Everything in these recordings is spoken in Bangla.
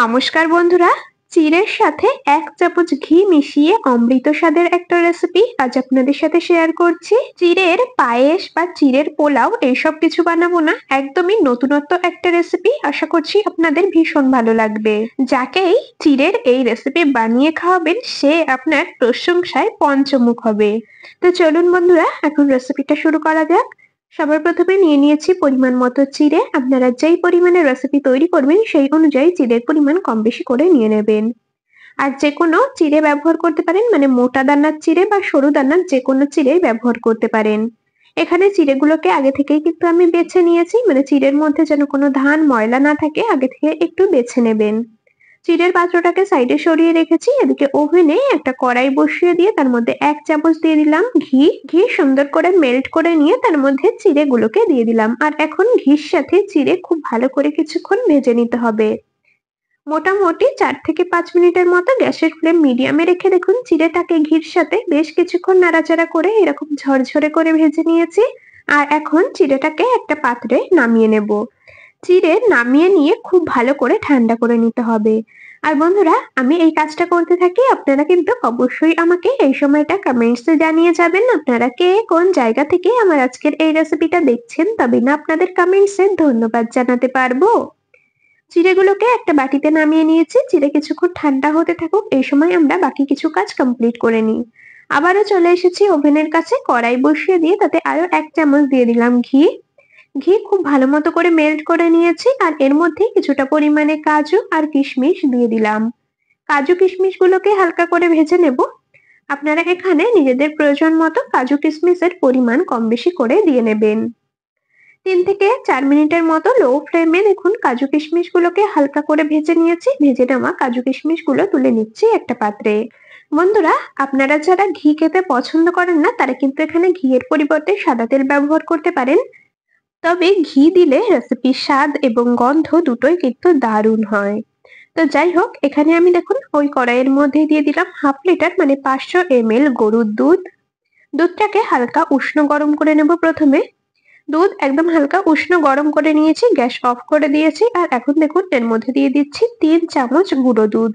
নমস্কার বন্ধুরা, চিড়ের সাথে 1 চামচ ঘি মিশিয়ে অমৃত স্বাদের একটা রেসিপি আজ আপনাদের সাথে শেয়ার করছি। চিড়ের পায়েস বা চিড়ের পোলাও এইসব কিছু বানাবো না, একদমই নতুনত্ব একটা রেসিপি। আশা করছি আপনাদের ভীষণ ভালো লাগবে। যাকেই চিড়ের এই রেসিপি বানিয়ে খাওয়াবেন সে আপনার প্রশংসায় পঞ্চমুখ হবে। তো চলুন বন্ধুরা, এখন রেসিপিটা শুরু করা যাক। সবার প্রথমে নিয়ে নিয়েছি পরিমাণ মতো চিড়ে। আপনারা যেই পরিমাণে রেসিপি তৈরি করবেন সেই অনুযায়ী চিড়ের পরিমাণ কম বেশি করে নিয়ে নেবেন। আর যে কোনো চিড়ে ব্যবহার করতে পারেন, মানে মোটা দানার চিড়ে বা সরু দানার যে কোনো চিড়েই ব্যবহার করতে পারেন। এখানে চিড়েগুলোকে আগে থেকেই কিন্তু আমি বেছে নিয়েছি, মানে চিড়ের মধ্যে যেন কোনো ধান ময়লা না থাকে আগে থেকে একটু বেছে নেবেন। চিড়ের পাত্রটাকে সাইডে সরিয়ে রেখেছি। এদিকে ওভেনে একটা কড়াই বসিয়ে দিয়ে তার মধ্যে 1 চামচ দিয়ে দিলাম ঘি। ঘি সুন্দর করে মেল্ট করে নিয়ে তার মধ্যে চিড়েগুলোকে দিয়ে দিলাম। আর এখন ঘির সাথে চিড়ে খুব ভালো করে কিছুক্ষণ ভেজে নিতে হবে। মোটামুটি 4 থেকে 5 মিনিটের মতো গ্যাসের ফ্লেম মিডিয়ামে রেখে দেখুন চিড়েটাকে ঘির সাথে বেশ কিছুক্ষণ নাড়াচাড়া করে এরকম ঝরঝরে করে ভেজে নিয়েছি। আর এখন চিড়েটাকে একটা পাত্রে নামিয়ে নেব। চিড়ে নামিয়ে নিয়ে খুব ভালো করে ঠান্ডা করে নিতে হবে। আর বন্ধুরা, আমি এই কাজটা করতে থাকি, আপনারা কিন্তু অবশ্যই আমাকে এই সময়টা কমেন্টসে জানিয়ে যাবেন আপনারা কে কোন জায়গা থেকে আমার আজকের এই রেসিপিটা দেখছেন, তবে না আপনাদের কমেন্টসে ধন্যবাদ জানাতে পারবো। চিড়েগুলোকে একটা বাটিতে নামিয়ে নিয়েছি। চিড়ে কিছুক্ষণ ঠান্ডা হতে থাকুক, এই সময় আমরা বাকি কিছু কাজ কমপ্লিট করে নিই। আবারও চলে এসেছি ওভেনের কাছে, কড়াই বসিয়ে দিয়ে তাতে আরো 1 চামচ দিয়ে দিলাম ঘি। ঘি খুব ভালো মতো করে মেল্ট করে নিয়েছি আর এর মধ্যে কিছুটা পরিমাণে কাজু আর কিশমিশ দিয়ে দিলাম। কাজু কিশমিশ গুলোকে হালকা করে ভেজে নেব। আপনারা এখানে নিজেদের প্রয়োজন মতো কাজু কিশমিশের পরিমাণ কম বেশি করে দিয়ে নেবেন। 3 থেকে 4 মিনিটের মতো লো ফ্লেমে দেখুন কাজু কিশমিশ গুলোকে হালকা করে ভেজে নিয়েছি। ভেজে নেওয়া কাজু কিশমিশ গুলো তুলে নিচ্ছি একটা পাত্রে। বন্ধুরা, আপনারা যারা ঘি খেতে পছন্দ করেন না তারা কিন্তু এখানে ঘিয়ের পরিবর্তে সাদা তেল ব্যবহার করতে পারেন। তবে ঘি দিলে রেসিপির স্বাদ এবং গন্ধ দুটোই কিন্তু দারুণ হয়। তো যাই হোক, এখানে আমি দেখুন ওই কড়াইয়ের মধ্যে দিয়ে দিলাম 1/2 লিটার মানে 500 ml গরুর দুধ। দুধটাকে হালকা উষ্ণ গরম করে নেব প্রথমে। দুধ একদম হালকা উষ্ণ গরম করে নিয়েছি, গ্যাস অফ করে দিয়েছি। আর এখন দেখুন এর মধ্যে দিয়ে দিচ্ছি 3 চামচ গুঁড়ো দুধ।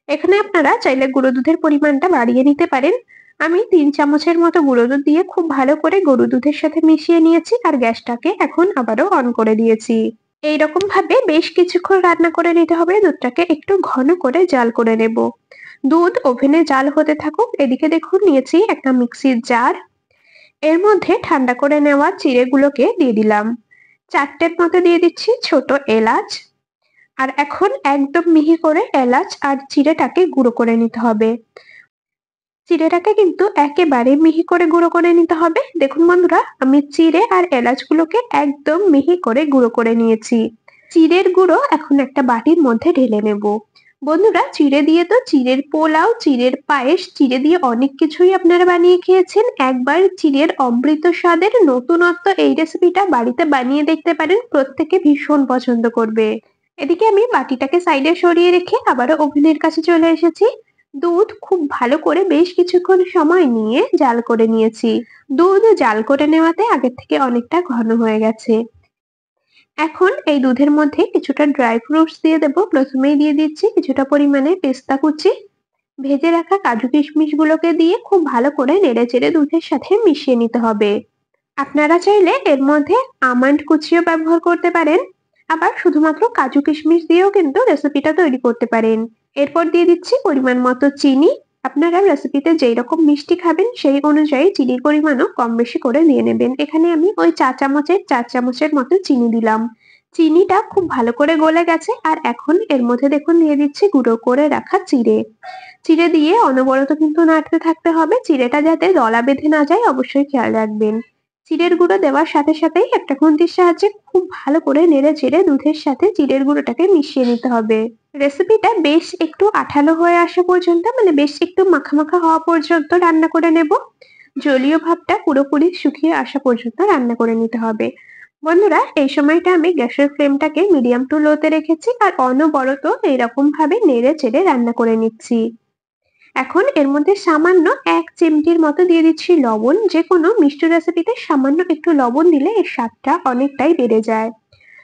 এখানে আপনারা চাইলে গুঁড়ো দুধের পরিমাণটা বাড়িয়ে নিতে পারেন। আমি 3 চামচের মতো গুঁড়ো দুধ দিয়ে খুব ভালো করে গরুর দুধের সাথে মিশিয়ে নিয়েছি আর গ্যাসটাকে এখন আবারও অন করে দিয়েছি। এইরকম ভাবে বেশ কিছুক্ষণ রান্না করে নিতে হবে। দুধটাকে একটু ঘন করে জাল করে নেব। দুধ ওভেনে জাল হতে থাকুক। এদিকে দেখুন নিয়েছি একটা মিক্সির জার। এর মধ্যে ঠান্ডা করে নেওয়া চিড়েগুলোকে দিয়ে দিলাম। 4টের মতো দিয়ে দিচ্ছি ছোট এলাচ। আর এখন একদম মিহি করে এলাচ আর চিড়েটাকে গুঁড়ো করে নিতে হবে। চিড়েটাকে কিন্তু একেবারে মিহি করে গুঁড়ো করে নিতে হবে। দেখুন বন্ধুরা, আমি চিড়ে আর এলাচগুলোকে একদম মিহি করে গুঁড়ো করে নিয়েছি। চিড়ের গুঁড়ো এখন একটা বাটির মধ্যে ঢেলে নেব। বন্ধুরা, চিড়ে দিয়ে তো চিড়ের পোলাও, চিড়ের পায়েস, চিড়ে দিয়ে অনেক কিছুই আপনারা বানিয়ে খেয়েছেন। একবার চিড়ের অমৃত স্বাদের নতুনত্ব এই রেসিপিটা বাড়িতে বানিয়ে দেখতে পারেন, প্রত্যেকে ভীষণ পছন্দ করবে। এদিকে আমি বাটিটাকে সাইডে সরিয়ে রেখে আবারও ওভেনের কাছে চলে এসেছি। দুধ খুব ভালো করে বেশ কিছুক্ষণ সময় নিয়ে জাল করে নিয়েছি। দুধ জাল করে নেওয়াতে আগের থেকে অনেকটা ঘন হয়ে গেছে। এখন এই দুধের মধ্যে কিছুটা ড্রাই ফ্রুটস দিয়ে দেব। প্রথমেই দিয়ে দিচ্ছি কিছুটা পরিমাণে পেস্তা কুচি। ভেজে রাখা কাজু কিশমিশ গুলোকে দিয়ে খুব ভালো করে নেড়েচেড়ে দুধের সাথে মিশিয়ে নিতে হবে। আপনারা চাইলে এর মধ্যে আমন্ড কুচিও ব্যবহার করতে পারেন। আবার শুধুমাত্র কাজু কিশমিশ দিয়েও কিন্তু রেসিপিটা তৈরি করতে পারেন। এরপর দিয়ে দিচ্ছি পরিমাণ মতো চিনি। আপনারা রেসিপিতে যেই রকম মিষ্টি খাবেন সেই অনুযায়ী চিনির পরিমাণও কম বেশি করে দিয়ে নেবেন। এখানে আমি ওই 4 চামচের মতো চিনি দিলাম। চিনিটা খুব ভালো করে গলে গেছে আর এখন এর মধ্যে দেখুন দিয়ে দিচ্ছি গুঁড়ো করে রাখা চিড়ে। চিড়ে দিয়ে অনবরত কিন্তু নাড়তে থাকতে হবে। চিড়েটা যাতে দলা বেঁধে না যায় অবশ্যই খেয়াল রাখবেন। চিড়ের গুঁড়ো দেওয়ার সাথে সাথেই একটা খুন্তির সাহায্যে খুব ভালো করে নেড়ে চেড়ে দুধের সাথে চিড়ের গুঁড়োটাকে মিশিয়ে নিতে হবে। রেসিপিটা বেশ একটু আঠালো হয়ে আসা পর্যন্ত, মানে বেশ একটু মাখা মাখা হওয়া পর্যন্ত রান্না করে নেব। জলীয় ভাবটা পুরোপুরি শুকিয়ে আসা পর্যন্ত রান্না করে নিতে হবে। বন্ধুরা, এই সময়টা আমি গ্যাসের ফ্লেমটাকে মিডিয়াম টু লোতে রেখেছি আর অনবরত এইরকম ভাবে নেড়ে চেড়ে রান্না করে নিচ্ছি। এখন এর মধ্যে সামান্য 1 চিমটির মতো দিয়ে দিচ্ছি লবণ। যে কোনো মিষ্টি রেসিপিতে সামান্য একটু লবণ দিলে এর স্বাদটা অনেকটাই বেড়ে যায়।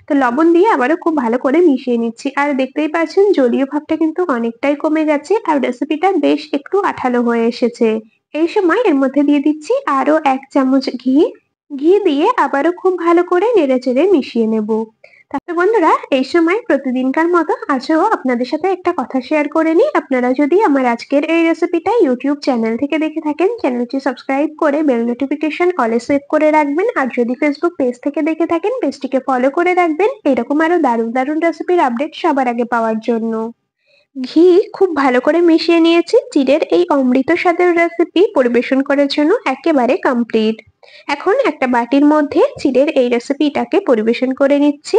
তো লবণ দিয়ে আবারও খুব ভালো করে মিশিয়ে নিচ্ছি। আর দেখতেই পাচ্ছেন জলীয় ভাবটা কিন্তু অনেকটাই কমে গেছে আর রেসিপিটা বেশ একটু আঠালো হয়ে এসেছে। এই সময় এর মধ্যে দিয়ে দিচ্ছি আরো 1 চামচ ঘি। ঘি দিয়ে আবারও খুব ভালো করে নেড়েচেড়ে মিশিয়ে নেব। তাহলে বন্ধুরা এই সময় প্রতিদিনকার মতো আজও আপনাদের সাথে একটা কথা শেয়ার করে নিই। আপনারা যদি আমার আজকের এই রেসিপিটা ইউটিউব চ্যানেল থেকে দেখে থাকেন, চ্যানেলটি সাবস্ক্রাইব করে বেল নোটিফিকেশন অলে সেভ করে রাখবেন। আর যদি ফেসবুক পেজ থেকে দেখে থাকেন, পেজটিকে ফলো করে রাখবেন এরকম আরো দারুণ দারুণ রেসিপির আপডেট সবার আগে পাওয়ার জন্য। ঘি খুব ভালো করে মিশিয়ে নিয়েছি। চিড়ের এই অমৃত স্বাদের রেসিপি পরিবেশন করার জন্য একেবারে কমপ্লিট। এখন একটা বাটির মধ্যে চিড়ের এই রেসিপিটাকে পরিবেশন করে নিচ্ছি।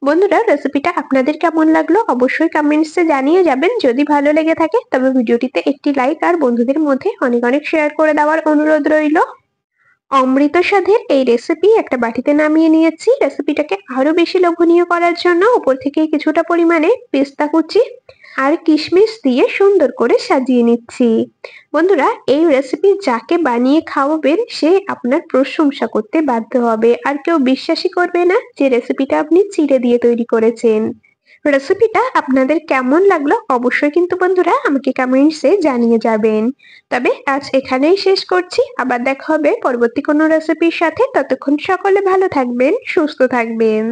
বন্ধুরা রেসিপিটা আপনাদের কেমন লাগলো অবশ্যই কমেন্টসে জানিয়ে যাবেন। যদি ভালো লেগে থাকে তবে ভিডিওটিতে একটি লাইক আর বন্ধুদের মধ্যে অনেক অনেক শেয়ার করে দেওয়ার অনুরোধ রইল। অমৃত স্বাদের এই রেসিপি একটা বাটিতে নামিয়ে নিয়েছি। রেসিপিটাকে আরো বেশি লোভনীয় করার জন্য উপর থেকে কিছুটা পরিমাণে পেস্তা কুচি আর কিশমিশ দিয়ে সুন্দর করে সাজিয়ে নিচ্ছি। বন্ধুরা এই রেসিপি যাকে বানিয়ে খাওয়াবেন সে আপনার প্রশংসা করতে বাধ্য হবে আর কেউ বিশ্বাসই করবে না যে রেসিপিটা আপনি চিড়ে দিয়ে তৈরি করেছেন। রেসিপিটা আপনাদের কেমন লাগলো অবশ্যই কিন্তু বন্ধুরা আমাকে কমেন্টসে জানিয়ে যাবেন। তবে আজ এখানেই শেষ করছি। আবার দেখা হবে পরবর্তী কোনো রেসিপির সাথে। ততক্ষণ সকলে ভালো থাকবেন, সুস্থ থাকবেন।